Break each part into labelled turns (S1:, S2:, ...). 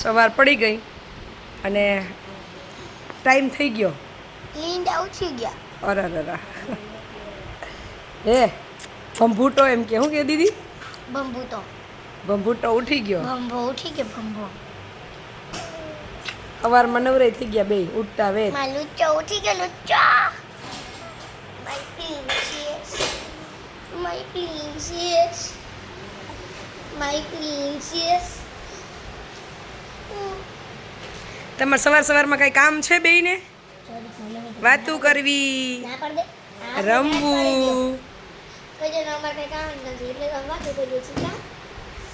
S1: સવાર પડી ગઈ અને ટાઈમ થઈ ગયો.
S2: લીંડા ઉછી ગયા.
S1: અરે હે ભંભૂટો એમ કે શું કે દીદી? ભંભૂટો ઉઠી ગયો.
S2: ભંભો ઉઠી ગયો. ભંભો
S1: સવારમાં નવરાઈ થઈ ગયા બે ઉઠતા વેત.
S2: માં લુચ્ચો ઉઠી ગયો. લુચ્ચો my princess, my princess, my princess.
S1: તમારે સવારમાં કઈ કામ છે બેયને? વાતું કરવી,
S2: ના પડ દે.
S1: રમવું.
S2: કોઈ જે અમાર કઈ કામ નથી એટલે અમે વાતો કરીએ છીએ. કા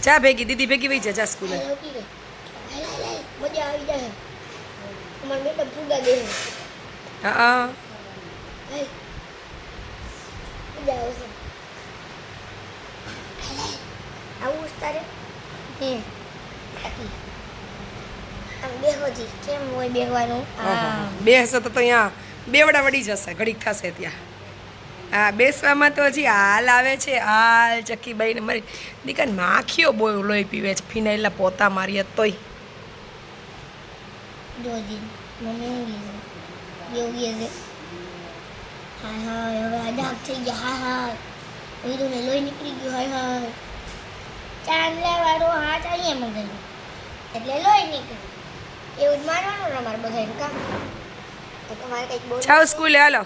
S1: ચા ભેગી દીદી ભેગી વઈ જા સ્કૂલે.
S2: ઓકી ગઈ. હાય મજા આવી જાય. અમાર મેડમ ફુગા દે.
S1: હા
S2: હાય મજા આવશે. આવું તારે હે આતી આમ બેહોજી કેમ હોય બેહવાનું?
S1: બેસો તો અહીંયા બેવડા વળી જશે ઘડીક થશે ત્યાં. હા બેસવામાં તો હજી હાલ આવે છે. હાલ ચક્કીબાઈ ને મારી દીકરા માખીઓ બહુ લોહી પીવે છે. ફિનાઇલના પોતા મારીએ તોય
S2: જોજી મને ઊંઘી છે યોગી છે. હા હવે અડાક થઈ ગયા. હા વિરુને લોહી નીકળી ગયું. હાય ચાંદલાવાળો હાથ અહીંયા મંગાવ્યો એટલે લોહી નીકળ્યું. એવું જ માનવાનું ને અમારે બધાને. કામ તો તમારે કંઈક બોલ.
S1: જાઓ સ્કૂલે હાલો.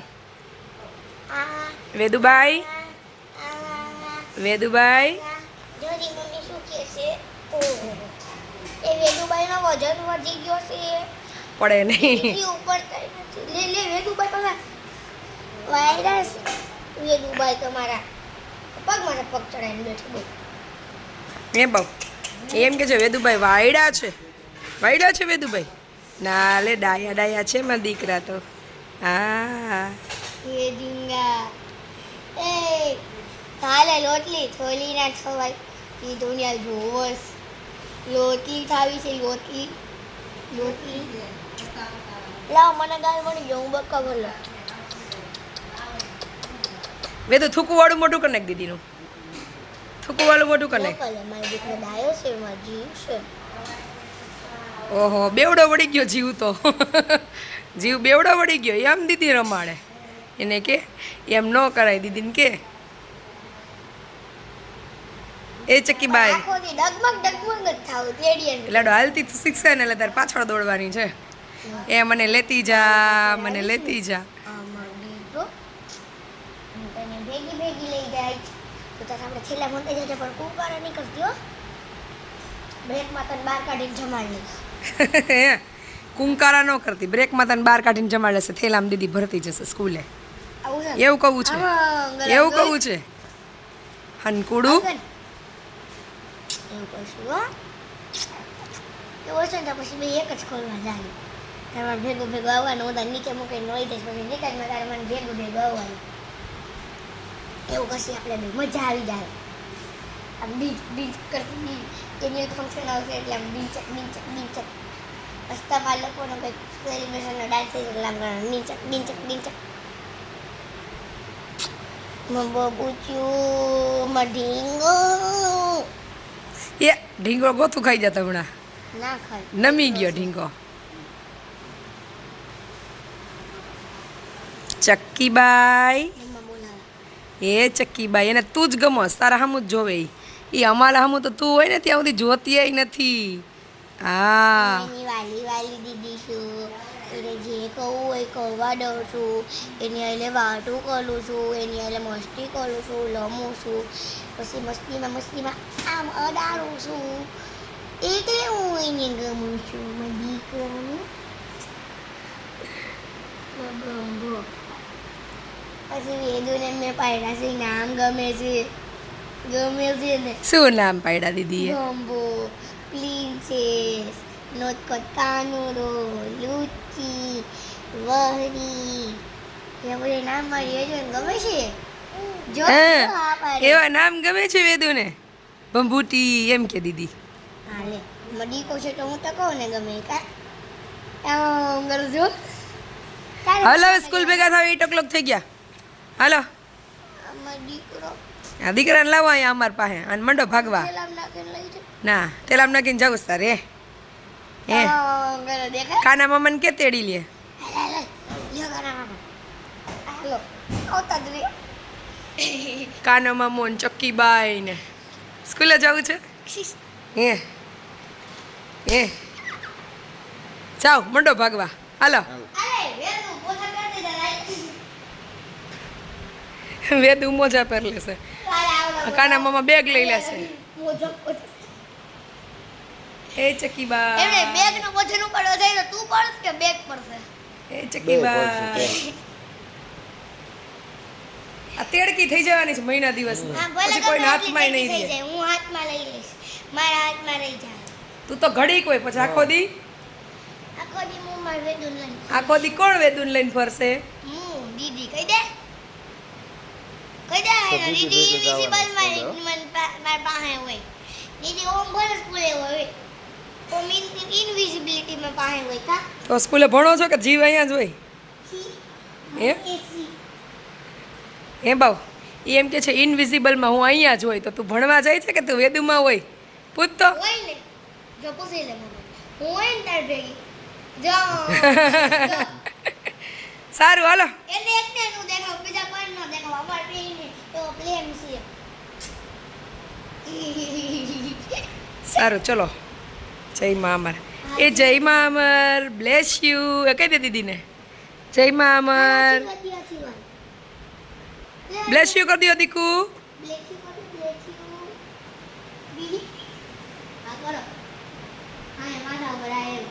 S1: વેદુભાઈ વેદુભાઈ
S2: જોજી મમ્મી શું કહે છે? ઓહો એ વેદુભાઈનો વજન વધી ગયો છે.
S1: પડે નહીં.
S2: એ ઉપર કઈ નથી. લે વેદુભાઈ પાછા વાયરસ. વેદુભાઈ તમારા પગ મારા પગ ચડાવીને બેઠો બોલ.
S1: બહુ એમ કે છે વેદુભાઈ વાયડા છે. વાયડા છે વેદુભાઈ? ના લે ડાયા છે મારા દીકરા તો. હા
S2: એ ઢીંગા એ કાલે લોટલી થોલી ના થવાય. એ દુનિયા જોવસ લોટલી થાવી છે. લોટલી લાવ મને ગાલ મળી ગયો. હું બક્કા ભરલો.
S1: વેદુ થૂકું વાળું મોટું કરી નાખ દીદીનું. થૂકું વાળું મોટું કરી નાખ.
S2: મારી દીકરો ડાયો છે. મારો જીવ છે.
S1: ઓહો બેવડો વળી ગયો જીવ તો. જીવ બેવડો વળી ગયો એમ દીદી રમાડે એને કે એમ ન કરાય દીદીને કે. એ ચક્કીબાઈ
S2: આખો દી ડગમગ જ થાવ તેડીએ.
S1: લાડો હાલતી તો શીખશે ને એટલે તારે પાછળ દોડવાની છે. એ મને લેતી જા મને લેતી જા.
S2: આમાં દીકરો તને ભેગી લઈ જાય તો તારે આપણે છેલ્લા મોટે જજે પણ કુંકારા નહીં કરતી હો. બ્રેકમાં તને બહાર કાઢીને જમાડી લઈશ.
S1: કુંકારા ન કરતી. બ્રેકમાં તને બહાર કાઢીને જમાડ લેશે. થેલામ દીદી ભરતી જશે સ્કૂલે.
S2: આવું છે
S1: એવું કહું છે. એવું કહું છે. હનકુડું
S2: એવું કશું હો. એવું હશે ને તો પછી બે એક જ ખોલવા જાય. તમારે ભેગું આવવાનું. હું તારે નીચે મૂકીને રોઈ દઈશ. પછી નીકળમાં તારે મને ભેગું આવવાનું. એવું કશી આપણે બે મજા આવી જાય. આમ બીચ કરતી એની ફંક્શન આવશે એટલે આમ બીચક રસ્તામાં લોકોનો કંઈક સેલિબ્રેશનનો ડાન્સ થઈ એટલે આમ બીચક મમ્બો પૂછ્યું ઢીંગો
S1: એ ઢીંગો ગોથું ખાઈ જતા હમણાં.
S2: ના ખાય
S1: નમી ગયો ઢીંગો. ચક્કીબાઈ
S2: મમ્મા બોલાવે.
S1: એ ચક્કીબાઈ એને તું જ ગમોસ. તારા હામું જ જોવે એ અમારા હામું તો તું હોય ને ત્યાં સુધી જોતી નથી. હા
S2: એની વાલી દીદી છું. એને જે કહું હોય કહેવા દઉં છું. એની એટલે વાટું કરું છું. એની એટલે મસ્તી કરું છું. રમું છું. પછી મસ્તીમાં આમ અડાડું છું. એટલે હું એને ગમું છું. મારી દીકરાને પછી વેદુને મેં પાડ્યા છે. નામ ગમે છે ને.
S1: શું નામ પાડ્યા દીદીએ?
S2: ગંબો, પ્રિન્સેસ, નોટકટ કાનુડો, લુચી, વહરી. એ બધા નામ મારી વેદુને ગમે છે. જો
S1: હા એવા નામ ગમે છે વેદુને. ભંભૂટી એમ કે દીદી.
S2: હા લે મડીકો છે તો હું તો કહું ને ગમે કા આમ કરું છું.
S1: હાલો સ્કૂલ ભેગા થાવ 8 o'clock થઈ ગયા. હાલો
S2: દીકરો
S1: આ દીકરાને લાવો અહીંયા અમાર પાસે અને મંડો ભાગવા.
S2: તેલામ નાખીને લઈ જાય.
S1: ના તેલામ નાખીને જાવ તારે. હે
S2: કરો દેખાય
S1: કાના મામાને કે તેડી લે
S2: લ્યો કાના મામા હાલો આવતા જ રે
S1: કાના મામો ને ચક્કીબાઈ ને સ્કૂલે જવું છે હે હે જાઓ મંડો ભાગવા હાલો
S2: અરે વેલું પોછા કરતી જા રાઈટ
S1: વેદ મોજા પહેર લેશે કાના મામા બેગ લઈ લેશે
S2: મોજો
S1: એ ચક્કીબા
S2: એમને બેગ નો પોછો નું પડો જાય તો તું પડસ કે બેગ પડશે
S1: એ ચક્કીબા આ તેડકી થઈ જવાની છે મહિના દિવસ
S2: હા ભલે
S1: પછી કોઈને હાથમાં નહીં
S2: થઈ
S1: દે
S2: જાય હું હાથમાં લઈ લઈશ મારા હાથમાં રહી જાય
S1: તું તો ઘડીક હોય પછી આખો દી
S2: આખો દી હું માર વેદુન લઈને
S1: આખો દી કોણ વેદુન લઈને ફરશે
S2: હું દીદી કહી દે દીદી ઇન્વિઝિબલ માર પાસે હોય દીદી ઓમ ભલે સ્કૂલે હોય ઓમ ઇન્વિઝિબિલિટી માં પાસે હોય કા
S1: તો સ્કૂલે ભણો છો કે જીવ અહીંયા જ હોય હે હે બાવ એ એમ કે છે ઇનવિઝિબલમાં હું અહીંયા જ હોય તો તું ભણવા જાય છે કે તું વેદુમાં હોય પૂછ તો
S2: હોય ને જો પૂછી લે મને હું હોય ને તાર ભેગી જો
S1: સારું હાલો
S2: એને એકને નું દેખાવ બીજા કોઈ નો દેખાવ અમાર બેને તો પ્લેન છે
S1: સારું ચલો જય મા અમર એ જય મા અમર બ્લેસ યુ એ કહી દે દીદીને જય મા અમર બ્લેસ યુ કરી દો દીકુ
S2: બ્લેક યુ બીજી આ કરો હા મારા ઉપર આયેલો